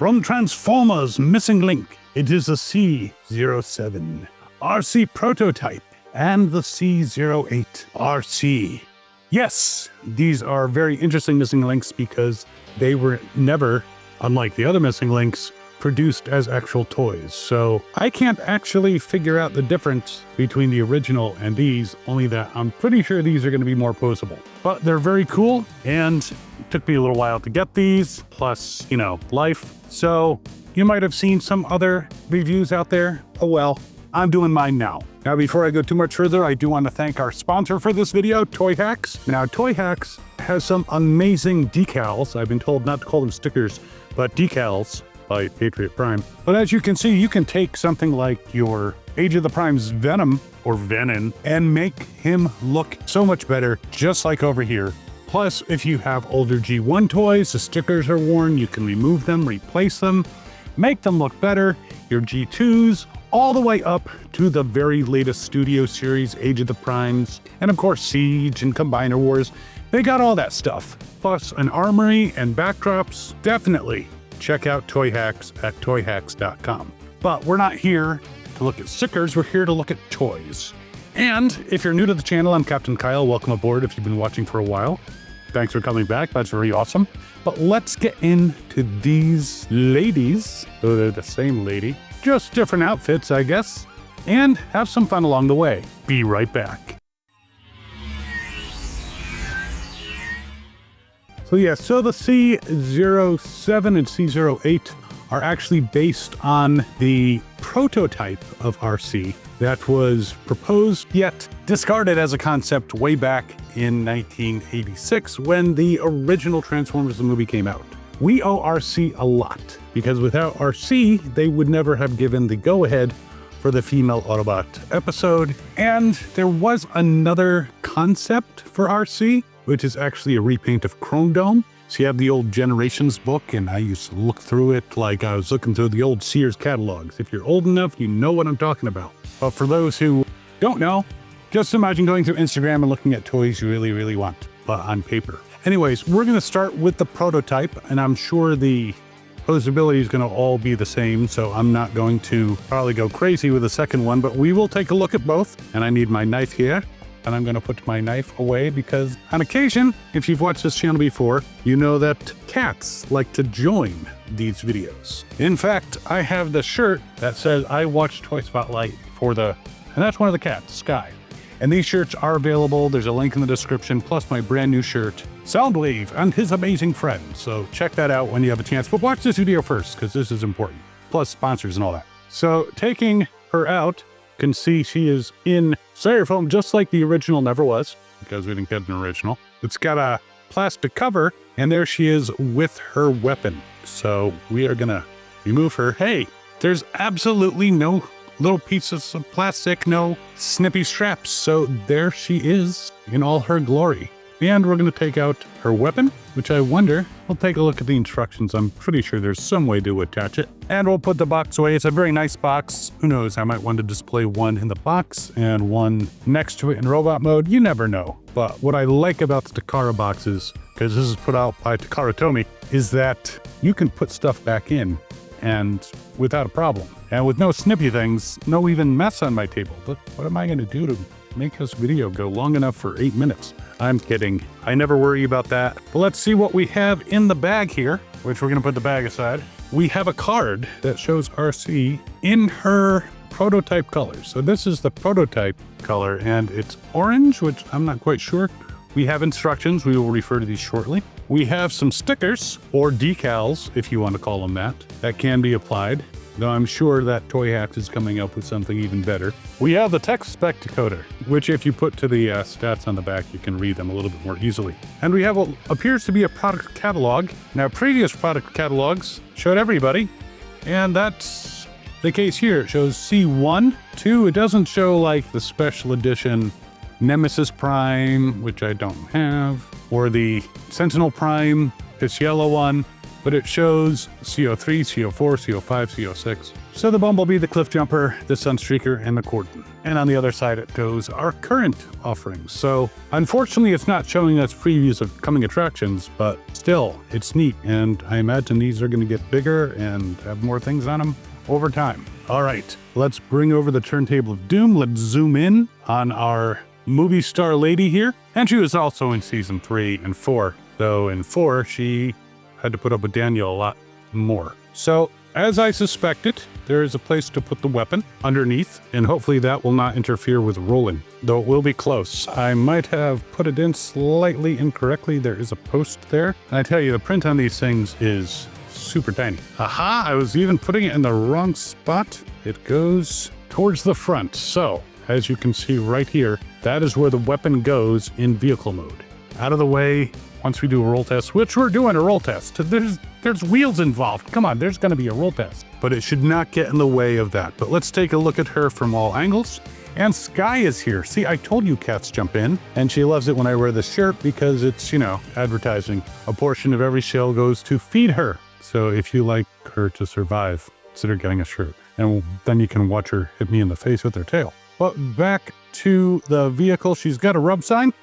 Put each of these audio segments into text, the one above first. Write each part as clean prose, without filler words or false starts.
From Transformers Missing Link, it is the C07 Arcee Prototype and the C08 Arcee. Yes, these are very interesting missing links because they were never, unlike the other missing links, produced as actual toys. So I can't actually figure out the difference between the original and these, only that I'm pretty sure these are going to be more posable. But they're very cool, and it took me a little while to get these, plus, you know, life. So you might have seen some other reviews out there. Oh well, I'm doing mine now. Now, before I go too much further, I do want to thank our sponsor for this video, Toy Hacks. Now, Toy Hacks has some amazing decals. I've been told not to call them stickers, but decals by Patriot Prime. But as you can see, you can take something like your Age of the Prime's Venom or Venom and make him look so much better, just like over here. Plus, if you have older G1 toys, the stickers are worn, you can remove them, replace them, make them look better. Your G2s, all the way up to the very latest Studio Series, Age of the Primes, and of course Siege and Combiner Wars. They got all that stuff, plus an armory and backdrops. Definitely check out Toy Hacks at toyhacks.com. But we're not here to look at stickers, we're here to look at toys. And if you're new to the channel, I'm Captain Kyle. Welcome aboard if you've been watching for a while. Thanks for coming back, that's very awesome. But let's get into these ladies. Oh, they're the same lady, just different outfits, I guess, and have some fun along the way. Be right back. So yeah, so the C07 and C08 are actually based on the prototype of Arcee that was proposed yet discarded as a concept way back in 1986 when the original Transformers the movie came out. We owe Arcee a lot because without Arcee, they would never have given the go-ahead for the female Autobot episode. And there was another concept for Arcee, which is actually a repaint of Chrome Dome. So you have the old Generations book, and I used to look through it like I was looking through the old Sears catalogs. If you're old enough, you know what I'm talking about. But for those who don't know, just imagine going through Instagram and looking at toys you really, really want, but on paper. Anyways, we're gonna start with the prototype, and I'm sure the posability is gonna all be the same, so I'm not going to probably go crazy with the second one, but we will take a look at both. And I need my knife here. And I'm gonna put my knife away because on occasion, if you've watched this channel before, you know that cats like to join these videos. In fact, I have the shirt that says I watch Toy Spotlight and that's one of the cats, Sky. And these shirts are available. There's a link in the description, plus my brand new shirt, Soundwave and his amazing friends. So check that out when you have a chance, but watch this video first because this is important. Plus sponsors and all that. So taking her out, can see she is in styrofoam just like the original never was because we didn't get an original. It's got a plastic cover and there she is with her weapon. So we are gonna remove her. Hey, there's absolutely no little pieces of plastic, no snippy straps. So there she is in all her glory. And we're gonna take out her weapon, which I wonder, we'll take a look at the instructions. I'm pretty sure there's some way to attach it. And we'll put the box away. It's a very nice box. Who knows, I might want to display one in the box and one next to it in robot mode. You never know. But what I like about the Takara boxes, because this is put out by Takara Tomy, is that you can put stuff back in and without a problem. And with no snippy things, no even mess on my table. But what am I gonna do to make this video go long enough for 8 minutes? I'm kidding. I never worry about that. But let's see what we have in the bag here, which we're gonna put the bag aside. We have a card that shows Arcee in her prototype colors. So this is the prototype color and it's orange, which I'm not quite sure. We have instructions. We will refer to these shortly. We have some stickers or decals, if you want to call them that can be applied. Though I'm sure that Toy Hacks is coming up with something even better. We have the text spec decoder, which if you put to the stats on the back, you can read them a little bit more easily. And we have what appears to be a product catalog. Now, previous product catalogs showed everybody, and that's the case here. It shows C1, 2, it doesn't show like the special edition Nemesis Prime, which I don't have, or the Sentinel Prime, this yellow one. but it shows CO3, CO4, CO5, CO6. So the Bumblebee, the Cliff Jumper, the Sunstreaker, and the Corden. And on the other side, it goes our current offerings. So unfortunately, it's not showing us previews of coming attractions, but still, it's neat. And I imagine these are going to get bigger and have more things on them over time. All right, let's bring over the Turntable of Doom. Let's zoom in on our movie star lady here. And she was also in season 3 and 4, though in 4, she had to put up with Daniel a lot more. So as I suspected, there is a place to put the weapon underneath, and hopefully that will not interfere with rolling, though it will be close. I might have put it in slightly incorrectly. There is a post there. And I tell you, the print on these things is super tiny. Aha, I was even putting it in the wrong spot. It goes towards the front. So as you can see right here, that is where the weapon goes in vehicle mode. Out of the way once we do a roll test, which we're doing a roll test. There's wheels involved. Come on, there's gonna be a roll test. But it should not get in the way of that. But let's take a look at her from all angles. And Sky is here. See, I told you cats jump in, and she loves it when I wear this shirt because it's, advertising. A portion of every sale goes to feed her. So if you like her to survive, consider getting a shirt. And then you can watch her hit me in the face with her tail. But back to the vehicle, she's got a rub sign.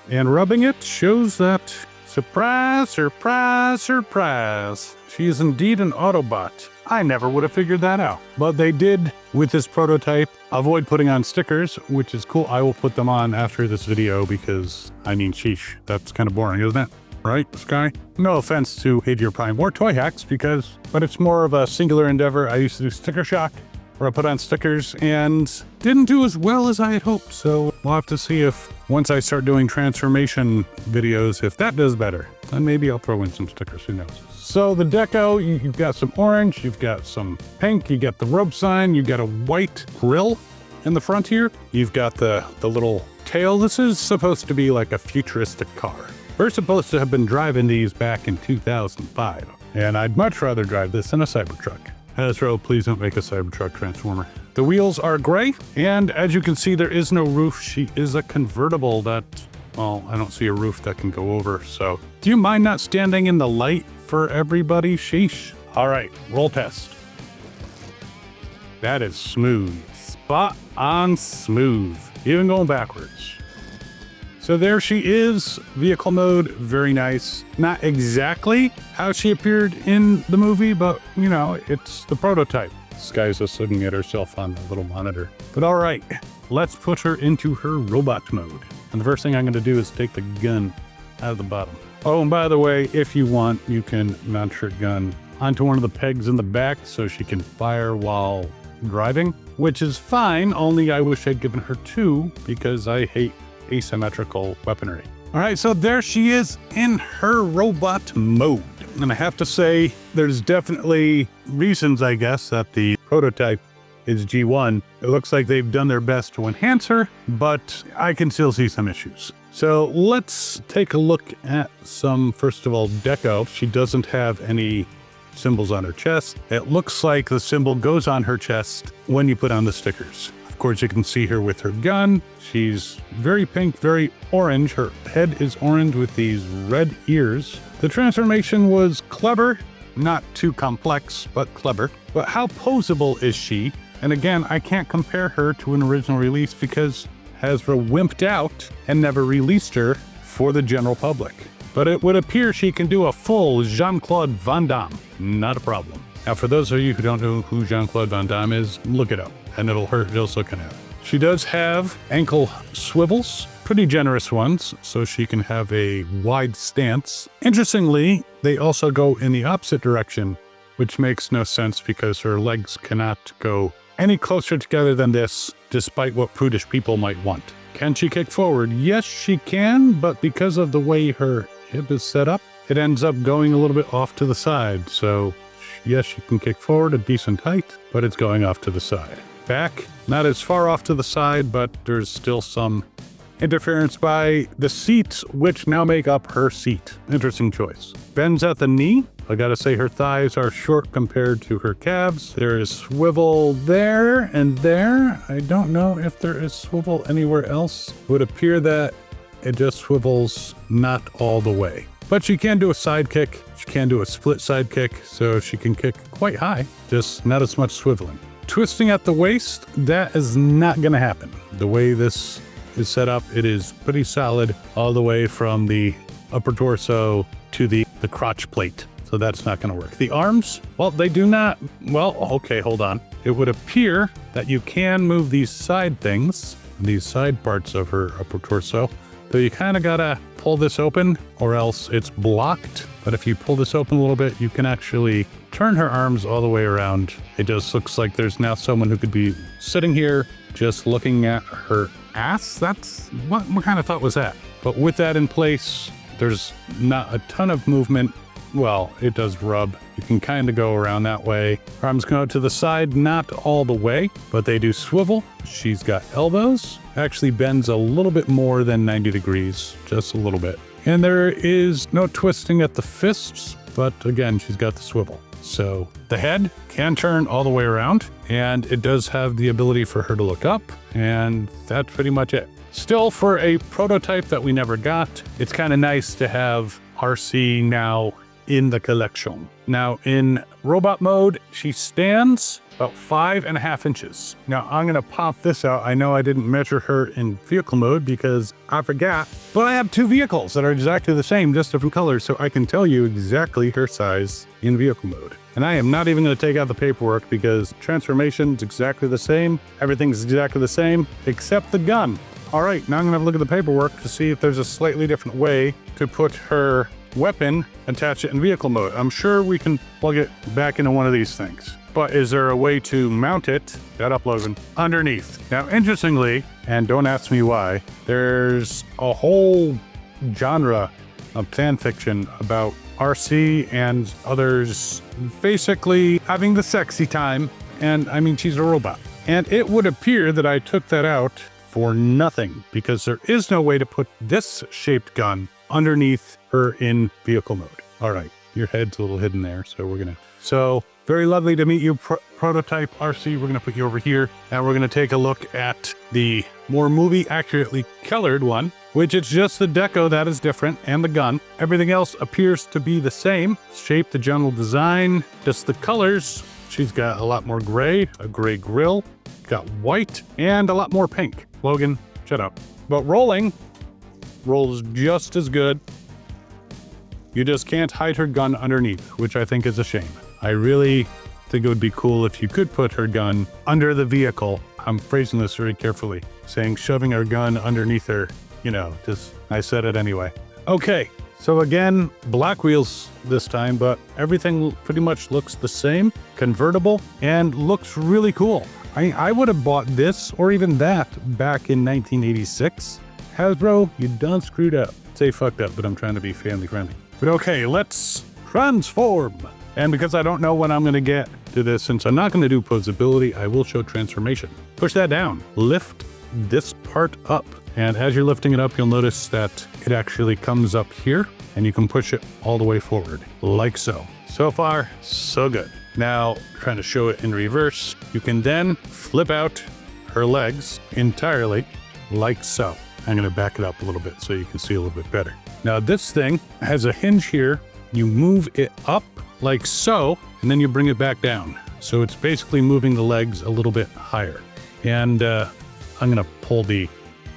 And rubbing it shows that, surprise, surprise, surprise, she is indeed an Autobot. I never would have figured that out. But they did, with this prototype, avoid putting on stickers, which is cool. I will put them on after this video because, sheesh, that's kind of boring, isn't it? Right, Sky? No offense to Hadir Prime or Toy Hacks, but it's more of a singular endeavor. I used to do Sticker Shock, where I put on stickers and didn't do as well as I had hoped. So we'll have to see if once I start doing transformation videos, if that does better. And maybe I'll throw in some stickers, who knows. So the deco, you've got some orange, you've got some pink, you got the rope sign, you got a white grill in the front here. You've got the little tail. This is supposed to be like a futuristic car. We're supposed to have been driving these back in 2005. And I'd much rather drive this than a Cybertruck. Hasbro, please don't make a Cybertruck Transformer. The wheels are gray, and as you can see, there is no roof. She is a convertible that, well, I don't see a roof that can go over, so. Do you mind not standing in the light for everybody? Sheesh. All right, roll test. That is smooth. Spot on smooth. Even going backwards. So there she is, vehicle mode, very nice. Not exactly how she appeared in the movie, but it's the prototype. Sky's just looking at herself on the little monitor. But all right, let's put her into her robot mode. And the first thing I'm gonna do is take the gun out of the bottom. Oh, and by the way, if you want, you can mount her gun onto one of the pegs in the back so she can fire while driving, which is fine, only I wish I'd given her 2 because I hate asymmetrical weaponry. All right, so there she is in her robot mode. And I have to say, there's definitely reasons, I guess, that the prototype is G1. It looks like they've done their best to enhance her, but I can still see some issues. So let's take a look at some, first of all, deco. She doesn't have any symbols on her chest. It looks like the symbol goes on her chest when you put on the stickers. Of course, you can see her with her gun. She's very pink, very orange. Her head is orange with these red ears. The transformation was clever, not too complex, but clever. But how posable is she? And again, I can't compare her to an original release because Hasbro wimped out and never released her for the general public. But it would appear she can do a full Jean-Claude Van Damme. Not a problem. Now, for those of you who don't know who Jean-Claude Van Damme is, look it up. And it'll hurt just looking at it. She does have ankle swivels, pretty generous ones, so she can have a wide stance. Interestingly, they also go in the opposite direction, which makes no sense because her legs cannot go any closer together than this, despite what prudish people might want. Can she kick forward? Yes, she can, but because of the way her hip is set up, it ends up going a little bit off to the side. So yes, she can kick forward a decent height, but it's going off to the side. Back, not as far off to the side, but there's still some interference by the seats, which now make up her seat. Interesting choice. Bends at the knee. I gotta say her thighs are short compared to her calves. There is swivel there and there. I don't know if there is swivel anywhere else. It would appear that it just swivels not all the way. But she can do a side kick. She can do a split side kick, so she can kick quite high, just not as much swiveling. Twisting at the waist, that is not going to happen. The way this is set up, it is pretty solid all the way from the upper torso to the crotch plate. So that's not going to work. The arms, well, they do not, well, okay, hold on. It would appear that you can move these side things, these side parts of her upper torso. So you kind of got to pull this open or else it's blocked. But if you pull this open a little bit, you can actually turn her arms all the way around. It just looks like there's now someone who could be sitting here just looking at her ass. That's what kind of thought was that? But with that in place, there's not a ton of movement. Well, it does rub. You can kind of go around that way. Arms go to the side, not all the way, but they do swivel. She's got elbows. Actually bends a little bit more than 90 degrees, just a little bit. And there is no twisting at the fists, but again, she's got the swivel. So the head can turn all the way around, and it does have the ability for her to look up, and that's pretty much it. Still, for a prototype that we never got, it's kind of nice to have Arcee now in the collection. Now in robot mode, she stands about 5.5 inches. Now I'm gonna pop this out. I know I didn't measure her in vehicle mode because I forgot, but I have two vehicles that are exactly the same, just different colors, so I can tell you exactly her size in vehicle mode. And I am not even gonna take out the paperwork because transformation's exactly the same, everything's exactly the same, except the gun. All right, now I'm gonna have a look at the paperwork to see if there's a slightly different way to put her weapon, attach it in vehicle mode. I'm sure we can plug it back into one of these things. But is there a way to mount it, that uploading, underneath? Now, interestingly, and don't ask me why, there's a whole genre of fan fiction about Arcee and others basically having the sexy time. And I mean, she's a robot. And it would appear that I took that out for nothing because there is no way to put this shaped gun underneath her in vehicle mode. All right, your head's a little hidden there, so very lovely to meet you, Prototype Arcee. We're gonna put you over here, and we're gonna take a look at the more movie accurately colored one, which it's just the deco that is different, and the gun. Everything else appears to be the same. Shape, the general design, just the colors. She's got a lot more gray, a gray grill, got white, and a lot more pink. Logan, shut up. But rolls just as good. You just can't hide her gun underneath, which I think is a shame. I really think it would be cool if you could put her gun under the vehicle. I'm phrasing this very carefully, saying shoving her gun underneath her, I said it anyway. Okay, so again, black wheels this time, but everything pretty much looks the same, convertible, and looks really cool. I would have bought this or even that back in 1986. Hasbro, you done screwed up. Say fucked up, but I'm trying to be family friendly. But okay, let's transform. And because I don't know when I'm gonna get to this, since I'm not gonna do posability, I will show transformation. Push that down, lift this part up. And as you're lifting it up, you'll notice that it actually comes up here and you can push it all the way forward, like so. So far, so good. Now, trying to show it in reverse, you can then flip out her legs entirely, like so. I'm gonna back it up a little bit so you can see a little bit better. Now this thing has a hinge here. You move it up like so, and then you bring it back down. So it's basically moving the legs a little bit higher. And I'm gonna pull the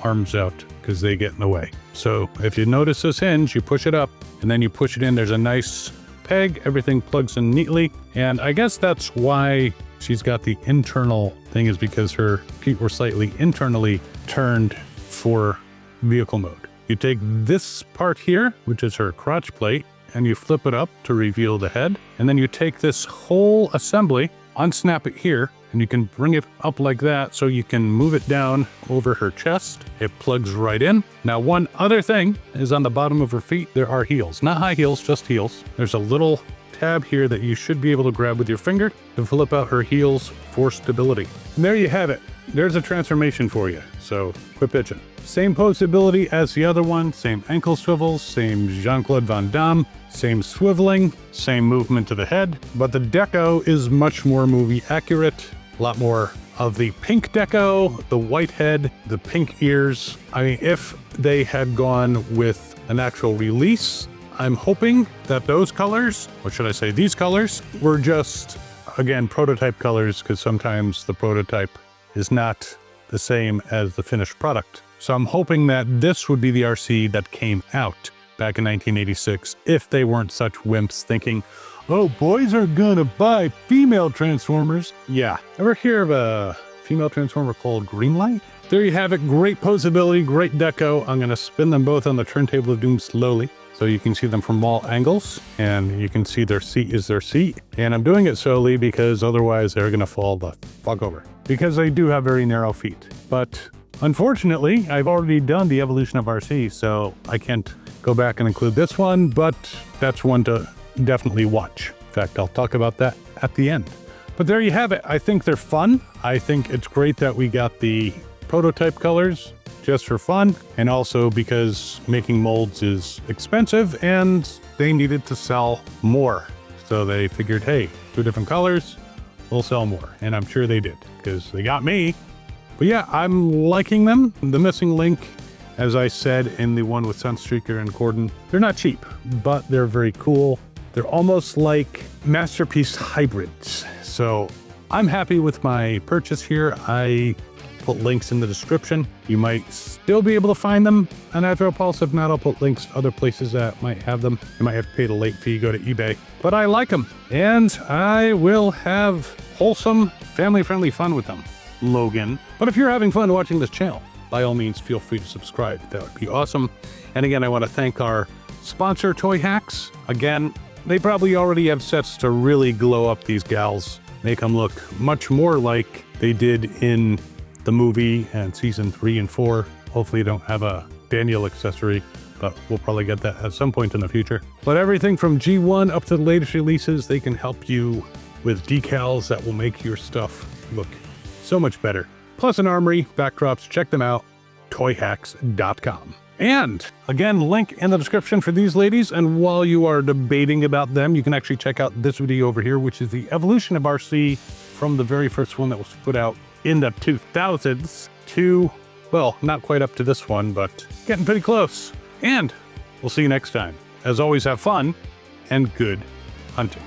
arms out because they get in the way. So if you notice this hinge, you push it up and then you push it in. There's a nice peg, everything plugs in neatly. And I guess that's why she's got the internal thing, is because her feet were slightly internally turned for vehicle mode. You take this part here, which is her crotch plate, and you flip it up to reveal the head. And then you take this whole assembly, unsnap it here, and you can bring it up like that so you can move it down over her chest. It plugs right in. Now, one other thing is on the bottom of her feet, there are heels. Not high heels, just heels. There's a little tab here that you should be able to grab with your finger to flip out her heels for stability. And there you have it. There's a transformation for you. So quit bitching. Same posability as the other one, same ankle swivels, same Jean-Claude Van Damme, same swiveling, same movement to the head, but the deco is much more movie accurate. A lot more of the pink deco, the white head, the pink ears. I mean, if they had gone with an actual release, I'm hoping that those colors, or should I say these colors, were just, again, prototype colors, because sometimes the prototype is not the same as the finished product. So I'm hoping that this would be the Arcee that came out back in 1986, if they weren't such wimps thinking, oh, boys are gonna buy female Transformers. Yeah, ever hear of a female Transformer called Greenlight? There you have it, great posability, great deco. I'm gonna spin them both on the turntable of doom slowly, so you can see them from all angles, and you can see their seat is their seat. And I'm doing it slowly because otherwise they're gonna fall the fuck over, because they do have very narrow feet. But unfortunately, I've already done the evolution of Arcee, so I can't go back and include this one, but that's one to definitely watch. In fact, I'll talk about that at the end. But there you have it. I think they're fun. I think it's great that we got the prototype colors just for fun, and also because making molds is expensive and they needed to sell more. So they figured, hey, 2 different colors, we'll sell more. And I'm sure they did, because they got me. But yeah, I'm liking them. The missing link, as I said in the one with Sunstreaker and Gordon, they're not cheap, but they're very cool. They're almost like Masterpiece hybrids. So I'm happy with my purchase here. I put links in the description. You might still be able to find them on Pulse. If not, I'll put links to other places that might have them. You might have to pay the late fee, go to eBay. But I like them, and I will have wholesome, family-friendly fun with them, Logan. But if you're having fun watching this channel, by all means, feel free to subscribe. That would be awesome. And again, I want to thank our sponsor, Toy Hacks. Again, they probably already have sets to really glow up these gals, make them look much more like they did in the movie and season 3 and 4. Hopefully you don't have a Daniel accessory, but we'll probably get that at some point in the future. But everything from G1 up to the latest releases, they can help you with decals that will make your stuff look so much better. Plus an armory, backdrops, check them out, toyhacks.com. And again, link in the description for these ladies. And while you are debating about them, you can actually check out this video over here, which is the evolution of Arcee from the very first one that was put out in the 2000s to, well, not quite up to this one, but getting pretty close. And we'll see you next time. As always, have fun and good hunting.